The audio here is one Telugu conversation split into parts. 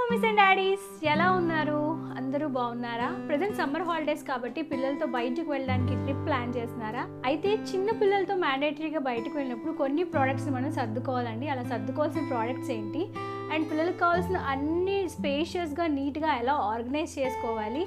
మమ్మీస్ అండ్ డాడీస్ ఎలా ఉన్నారు? అందరూ బాగున్నారా? ప్రెజెంట్ సమ్మర్ హాలిడేస్ కాబట్టి పిల్లలతో బయటకు వెళ్ళడానికి ట్రిప్ ప్లాన్ చేస్తున్నారా? అయితే చిన్న పిల్లలతో మ్యాండేటరీగా బయటకు వెళ్ళినప్పుడు కొన్ని ప్రోడక్ట్స్ మనం సర్దుకోవాలండి. అలా సర్దుకోవాల్సిన ప్రోడక్ట్స్ ఏంటి అండ్ పిల్లలకు కావాల్సిన అన్ని స్పేషియస్గా నీట్గా ఎలా ఆర్గనైజ్ చేసుకోవాలి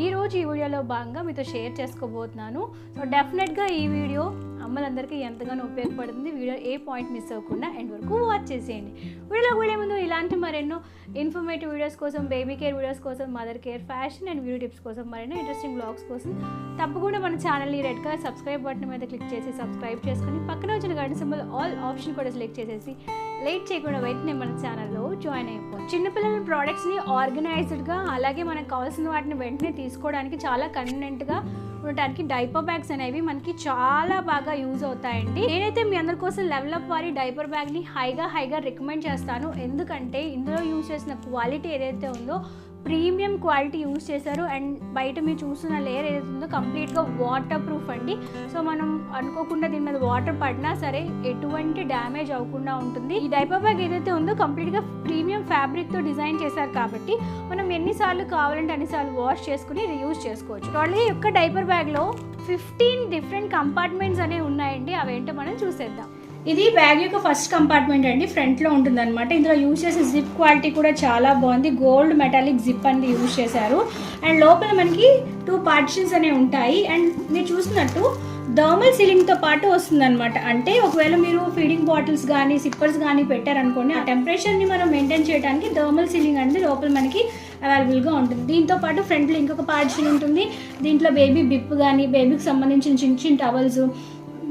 ఈ వీడియోలో భాగంగా మీతో షేర్ చేసుకోబోతున్నాను. సో డెఫినెట్గా ఈ వీడియో అమ్మలందరికీ ఎంతగానో ఉపయోగపడుతుంది. వీడియో ఏ పాయింట్ మిస్ అవ్వకుండా ఎండ్ వరకు వాచ్ చేసేయండి. వీడియోలోకి వెళ్ళే ముందు ఇలాంటి మరెన్నో ఇన్ఫర్మేటివ్ వీడియోస్ కోసం, బేబీ కేర్ వీడియోస్ కోసం, mother care, fashion and beauty tips కోసం, మరెన్నో ఇంట్రెస్టింగ్ బ్లాగ్స్ కోసం తప్పకుండా మన ఛానల్ని రెడ్ కలర్ సబ్స్క్రైబ్ బటన్ మీద క్లిక్ చేసి సబ్స్క్రైబ్ చేసుకుని పక్కన వచ్చిన గంట సింబల్ ఆల్ ఆప్షన్ కూడా సెలెక్ట్ చేసేసి లేట్ చేయకుండా వెంటనే మన ఛానల్లో జాయిన్ అయిపోయి చిన్నపిల్లల ప్రోడక్ట్స్ని ఆర్గనైజ్డ్గా అలాగే మనకు కావాల్సిన వాటిని వెంటనే తీసుకోవడానికి చాలా కన్వీనియంట్గా ఉండటానికి డైపర్ బ్యాగ్స్ అనేవి మనకి చాలా బాగా యూజ్ అవుతాయండి. నేనైతే మీ అందరి కోసం లెవెల్ అప్ వారి డైపర్ బ్యాగ్ని హైగా రికమెండ్ చేస్తాను. ఎందుకంటే ఇందులో యూజ్ చేసిన క్వాలిటీ ఏదైతే ఉందో ప్రీమియం క్వాలిటీ యూజ్ చేశారు అండ్ బయట మీరు చూస్తున్న లేయర్ ఏదైతే ఉందో కంప్లీట్గా వాటర్ ప్రూఫ్ అండి. సో మనం అనుకోకుండా దీని మీద వాటర్ పడినా సరే ఎటువంటి డ్యామేజ్ అవ్వకుండా ఉంటుంది. ఈ డైపర్ బ్యాగ్ ఏదైతే ఉందో కంప్లీట్గా ప్రీమియం ఫ్యాబ్రిక్తో డిజైన్ చేశారు కాబట్టి మనం ఎన్నిసార్లు కావాలంటే అన్నిసార్లు వాష్ చేసుకుని రీయూజ్ చేసుకోవచ్చు. టోటల్గా ఈ యొక్క డైపర్ బ్యాగ్లో 15 డిఫరెంట్ కంపార్ట్మెంట్స్ అనేవి ఉన్నాయండి. అవేంటో మనం చూసేద్దాం. ఇది బ్యాగ్ యొక్క ఫస్ట్ కంపార్ట్మెంట్ అండి, ఫ్రంట్లో ఉంటుంది అనమాట. ఇందులో యూజ్ చేసే జిప్ క్వాలిటీ కూడా చాలా బాగుంది. గోల్డ్ మెటాలిక్ జిప్ అనేది యూజ్ చేశారు అండ్ లోపల మనకి 2 పార్టిషన్స్ అనేవి ఉంటాయి. అండ్ మీరు చూసినట్టు థర్మల్ సీలింగ్తో పాటు వస్తుందన్నమాట. అంటే ఒకవేళ మీరు ఫీడింగ్ బాటిల్స్ కానీ సిప్పర్స్ కానీ పెట్టారనుకోండి, ఆ టెంపరేచర్ని మనం మెయింటైన్ చేయడానికి థర్మల్ సీలింగ్ అనేది లోపల మనకి అవైలబుల్గా ఉంటుంది. దీంతో పాటు ఫ్రంట్లో ఇంకొక పార్టిషన్ ఉంటుంది. దీంట్లో బేబీ బిప్ కానీ బేబీకి సంబంధించిన చిన్న టవల్స్,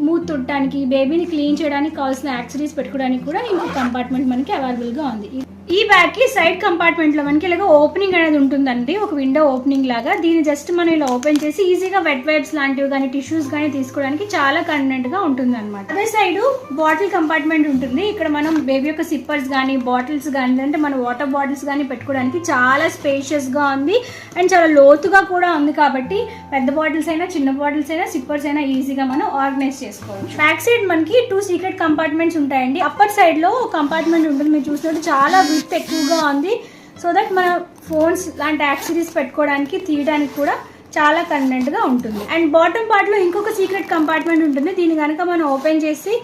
మూత్ తుట్టడానికి, బేబీని క్లీన్ చేయడానికి కావాల్సిన యాక్సెసరీస్ పెట్టుకోవడానికి కూడా ఇంకో కంపార్ట్మెంట్ మనకి అవైలబుల్గా ఉంది. ఈ బ్యాగ్కి సైడ్ కంపార్ట్మెంట్లో మనకి ఇలాగ ఓపెనింగ్ అనేది ఉంటుందండి, ఒక విండో ఓపెనింగ్ లాగా. దీన్ని జస్ట్ మనం ఇలా ఓపెన్ చేసి ఈజీగా వెట్ వైప్స్ లాంటివి కానీ టిష్యూస్ కానీ తీసుకోవడానికి చాలా కన్వీనియంట్గా ఉంటుంది అనమాట. అదే సైడ్ బాటిల్ కంపార్ట్మెంట్ ఉంటుంది. ఇక్కడ మనం బేబీ యొక్క సిప్పర్స్ కానీ బాటిల్స్ కానీ అంటే మన వాటర్ బాటిల్స్ కానీ పెట్టుకోవడానికి చాలా స్పేషియస్గా ఉంది అండ్ చాలా లోతుగా కూడా ఉంది. కాబట్టి పెద్ద బాటిల్స్ అయినా చిన్న బాటిల్స్ అయినా సిప్పర్స్ అయినా ఈజీగా మనం ఆర్గనైజ్ చేసుకోవచ్చు. బ్యాక్ సైడ్ మనకి 2 సీక్రెట్ కంపార్ట్మెంట్స్ ఉంటాయండి. అప్పర్ సైడ్లో కంపార్ట్మెంట్ ఉంటుంది, మీరు చూసినట్టు చాలా విత్ ఎక్కువగా ఉంది. సో దట్ మన ఫోన్స్ లాంటి యాక్సెసరీస్ పెట్టుకోవడానికి తీయడానికి కూడా చాలా కన్వీనియంట్గా ఉంటుంది. అండ్ బాటమ్ పార్ట్లో ఇంకొక సీక్రెట్ కంపార్ట్మెంట్ ఉంటుంది. దీన్ని కనుక మనం ఓపెన్ చేసి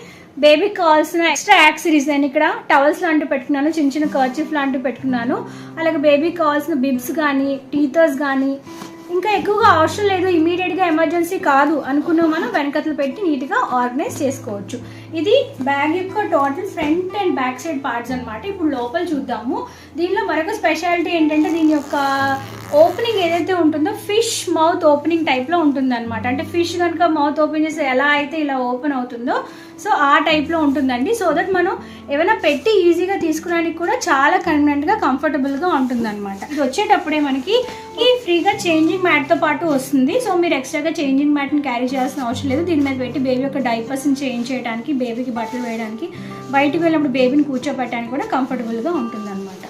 బేబీకి కావాల్సిన ఎక్స్ట్రా యాక్సెసరీస్, నేను ఇక్కడ టవల్స్ లాంటివి పెట్టుకున్నాను, చిన్న కర్చీఫ్ లాంటివి పెట్టుకున్నాను. అలాగే బేబీకి కావాల్సిన బిబ్స్ కానీ టీథర్స్ కానీ ఇంకా ఎక్కువగా అవసరం లేదు, ఇమీడియట్గా ఎమర్జెన్సీ కాదు అనుకున్న మనం వెనకతలు పెట్టి నీట్గా ఆర్గనైజ్ చేసుకోవచ్చు. ఇది బ్యాగ్ యొక్క total front and back side parts అనమాట. ఇప్పుడు లోపల చూద్దాము. దీనిలో మరొక స్పెషాలిటీ ఏంటంటే దీని యొక్క ఓపెనింగ్ ఏదైతే ఉంటుందో ఫిష్ మౌత్ ఓపెనింగ్ టైప్లో ఉంటుంది అనమాట. అంటే ఫిష్ కనుక మౌత్ ఓపెన్ చేస్తే ఎలా అయితే ఇలా ఓపెన్ అవుతుందో సో ఆ టైప్లో ఉంటుందండి. సో దట్ మనం ఏమైనా పెట్టి ఈజీగా తీసుకోవడానికి కూడా చాలా కన్వీనియంట్గా కంఫర్టబుల్గా ఉంటుంది అనమాట. ఇది వచ్చేటప్పుడే మనకి ఫ్రీగా చేంజింగ్ మ్యాట్తో పాటు వస్తుంది. సో మీరు ఎక్స్ట్రాగా చేంజింగ్ మ్యాట్ని క్యారీ చేయాల్సిన అవసరం లేదు. దీని మీద పెట్టి బేబీ యొక్క డైపర్స్ని చేంజ్ చేయడానికి, బేబీకి బట్టలు వేయడానికి, బయటకు వెళ్ళినప్పుడు బేబీని కూర్చోబెట్టడానికి కూడా కంఫర్టబుల్గా ఉంటుంది అనమాట.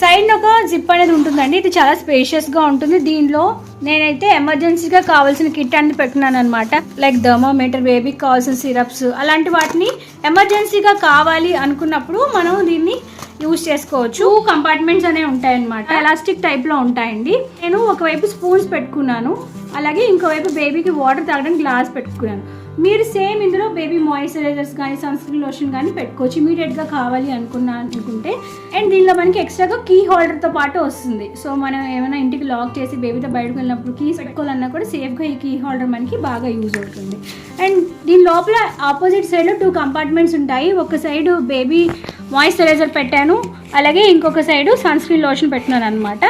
సైడ్ ఒక జిప్ అనేది ఉంటుందండి. ఇది చాలా స్పేషియస్గా ఉంటుంది. దీనిలో నేనైతే ఎమర్జెన్సీగా కావాల్సిన కిట్ అనేది పెట్టుకున్నాను అనమాట. లైక్ థర్మోమీటర్, బేబీకి కావాల్సిన సిరప్స్ అలాంటి వాటిని ఎమర్జెన్సీగా కావాలి అనుకున్నప్పుడు మనం దీన్ని యూజ్ చేసుకోవచ్చు. 2 కంపార్ట్మెంట్స్ అనేవి ఉంటాయన్నమాట, ఎలాస్టిక్ టైప్లో ఉంటాయండి. నేను ఒకవైపు స్పూన్స్ పెట్టుకున్నాను, అలాగే ఇంకోవైపు బేబీకి వాటర్ తాగడానికి గ్లాస్ పెట్టుకున్నాను. మీరు సేమ్ ఇందులో బేబీ మాయిశ్చరైజర్స్ కానీ సన్స్క్రీన్ లోషన్ కానీ పెట్టుకోవచ్చు ఇమీడియట్గా కావాలి అనుకుంటే. అండ్ దీనిలో మనకి ఎక్స్ట్రాగా కీ హోల్డర్తో పాటు వస్తుంది. సో మనం ఏమైనా ఇంటికి లాక్ చేసి బేబీతో బయటకు వెళ్ళినప్పుడు కీస్ పెట్టుకోవాలన్నా కూడా సేఫ్గా ఈ కీ హోల్డర్ మనకి బాగా యూజ్ అవుతుంది. అండ్ దీని లోపల ఆపోజిట్ సైడ్లో 2 కంపార్ట్మెంట్స్ ఉంటాయి. ఒక సైడ్ బేబీ మాయిశ్చరైజర్ పెట్టాను, అలాగే ఇంకొక సైడు సన్స్క్రీన్ లోషన్ పెట్టినాను అనమాట.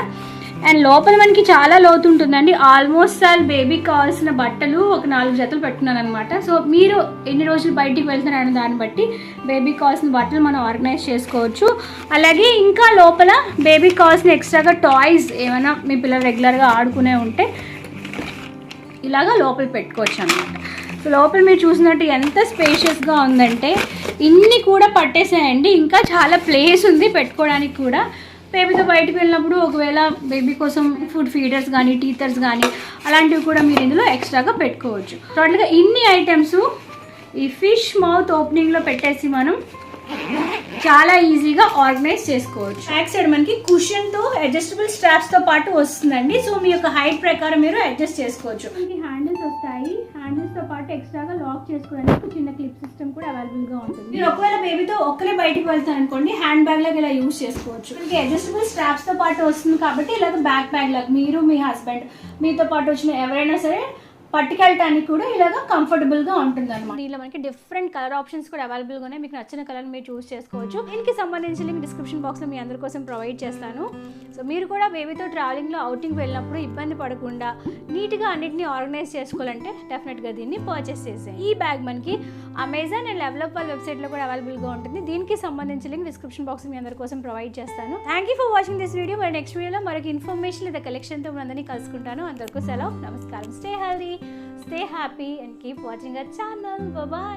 అండ్ లోపల మనకి చాలా లోతు ఉంటుందండి. ఆల్మోస్ట్ బేబీకి కావాల్సిన బట్టలు ఒక 4 జతలు పెట్టుకున్నాను అనమాట. సో మీరు ఎన్ని రోజులు బయటికి వెళ్తున్నారని దాన్ని బట్టి బేబీకి కావాల్సిన బట్టలు మనం ఆర్గనైజ్ చేసుకోవచ్చు. అలాగే ఇంకా లోపల బేబీకి కావాల్సిన ఎక్స్ట్రాగా టాయ్స్ ఏమైనా మీ పిల్లలు రెగ్యులర్గా ఆడుకునే ఉంటే ఇలాగా లోపల పెట్టుకోవచ్చు అనమాట. సో లోపల మీరు చూసినట్టు ఎంత స్పేషియస్గా ఉందంటే ఇన్ని కూడా పట్టేసాయండి. ఇంకా చాలా ప్లేస్ ఉంది పెట్టుకోవడానికి కూడా. బేబీతో బయటకు వెళ్ళినప్పుడు ఒకవేళ బేబీ కోసం ఫుడ్ ఫీడర్స్ కానీ టీథర్స్ కానీ అలాంటివి కూడా మీరు ఇందులో ఎక్స్ట్రాగా పెట్టుకోవచ్చు. టోటల్గా ఇన్ని ఐటమ్స్ ఈ ఫిష్ మౌత్ ఓపెనింగ్లో పెట్టేసి మనం చాలా ఈజీగా ఆర్గనైజ్ చేసుకోవచ్చు. బ్యాక్ సైడ్ మనకి కుషన్ తో అడ్జస్టబుల్ స్ట్రాప్స్ తో పాటు వస్తుందండి. సో మీ యొక్క హైట్ ప్రకారం మీరు అడ్జస్ట్ చేసుకోవచ్చు. మనకి హ్యాండిల్స్ వస్తాయి. హ్యాండిల్స్ తో పాటు ఎక్స్ట్రాగా లాక్ చేసుకోవడానికి చిన్న క్లిప్ సిస్టమ్ కూడా అవైలబుల్ గా ఉంటుంది. మీరు ఒకవేళ బేబీతో ఒక్కరే బయటికి వెళ్తారు అనుకోండి, హ్యాండ్ బ్యాగ్ లాగా ఇలా యూజ్ చేసుకోవచ్చు. మనకి అడ్జస్టబుల్ స్ట్రాప్స్ తో పాటు వస్తుంది కాబట్టి ఇలాగ బ్యాక్ బ్యాగ్ లాగా మీరు మీ హస్బెండ్ మీతో పాటు వచ్చిన ఎవరైనా సరే పట్టుకెళ్ళటానికి కూడా ఇలాగ కంఫర్టబుల్ గా ఉంటుంది అనమాట. దీనిలో మనకి డిఫరెంట్ కలర్ ఆప్షన్స్ కూడా అవైలబుల్ గా ఉన్నాయి. మీకు నచ్చిన కలర్ మీరు చూస్ చేసుకోవచ్చు. దీనికి సంబంధించి లింక్ డిస్క్రిప్షన్ బాక్స్ లో మీ అందరి కోసం ప్రొవైడ్ చేస్తాను. సో మీరు కూడా బేబీతో ట్రావెలింగ్ లో అవుటింగ్ వెళ్ళినప్పుడు ఇబ్బంది పడకుండా నీట్ గా అన్నిటిని ఆర్గనైజ్ చేసుకోవాలంటే డెఫినెట్ గా దీన్ని పర్చేస్ చేసేయండి. ఈ బ్యాగ్ మనకి అమెజాన్ అండ్ డెవలప్ వెబ్సైట్ లో కూడా అవైలబుల్ గా ఉంటుంది. దీనికి సంబంధించి లింక్ డిస్క్రిప్షన్ బాక్స్ మీ అందరి కోసం ప్రొవైడ్ చేస్తాను. Thank you for watching this video. మరి నెక్స్ట్ వీడియోలో మరొక ఇన్ఫర్మేషన్ లేదా కలెక్షన్ తో అందరినీ కలుసుకుంటాను. అందరికీ సెలవు, నమస్కారం. Stay healthy, stay happy and keep watching our channel. Bye bye.